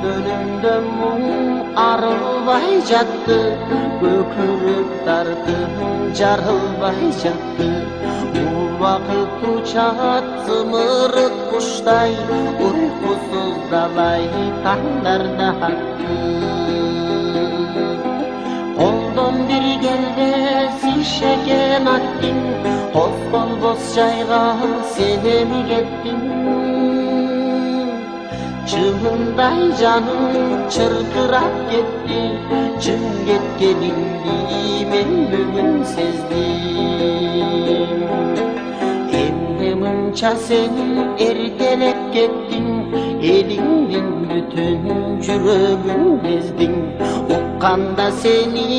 Gönlümde mum arılbay jattı, Bökürüp dartım jarılbay jattı. Bu vakit uçat zımırık kuştay, Uykusuz dalay tanglarda hattı. Қолдан bir gelmez işegen attın, Қозғол бос жайға сене ми кеттің? Чыңындай жаным чыркырап кетті, Чын кеткеніңді мен бүгін сездім. Эмне мынча сен эртелеп кеттің, Элиңдин бүтүн жүрөгүн бездиң. Укканда сени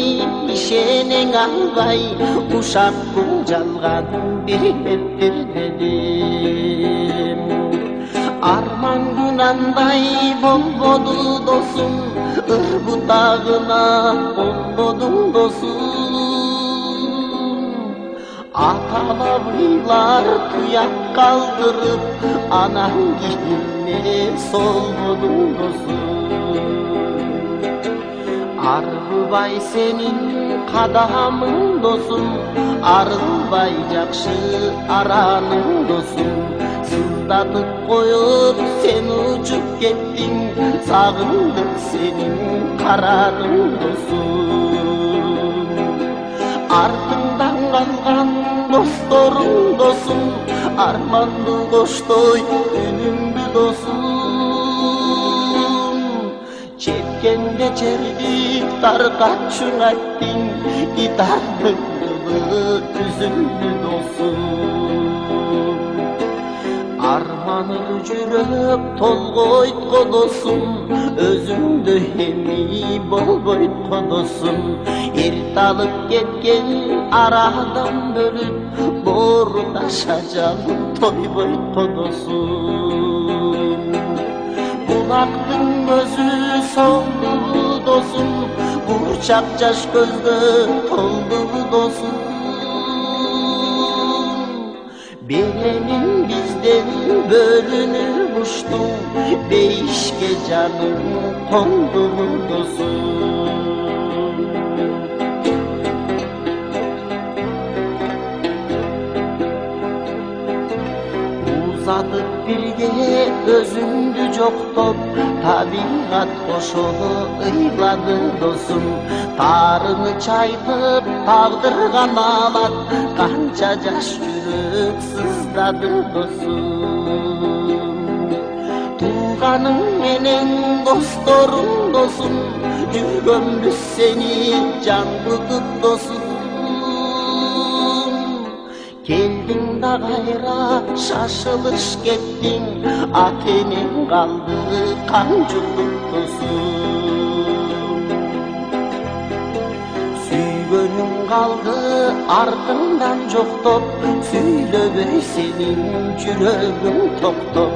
ишенең албай, Ушаккын жалган бириптир дедим. Арман күнандай болбоду досум, Ыр бутагына конбодуң досум. Ата-бабыйлар туяк калтырып, Анаң кийине солбодуң досум. Арылбай сенин кадамың досум, Арылбай жакшы араның досум. Сыздатып коюп сен учуп кеттиң, Сагындым сенин караның досум. Артыңдан калган досторуң досум, Арманды коштой үнүңдү досум. Çetkende çerdik tarkaçın attın, Gitardın yılı üzüldü dostum. Armanı жүрөp толгойтко досум, Өзүңдү эми болбойтко досум. Эрт алып кеткен арадан бөлүп, Боорудаша жалып тойбойтко досум. Bulактың көзү солду досум, Бурчак жаш көздө толду досум. Белеңиң бизден бөлүнүп ушту, Бейишке жаным конду досум. Uzatıp birge özüңdү жоктоп, Табигат кошо ыйлады досум. Тарыны чайтып тагдырга маалат, Канча жаш жүрөк сыздады досум. Тууганың менен досторуң досум, Жүргөнбүз сени жаңгытып досум. Келдиң да кайра шашылыш кеттиң, Ата-энең калды канжулуп досум. Сүйгөнүң калды артыңдан жоктоп, Сүйлөбөй сенин жүрөгүң токтоп.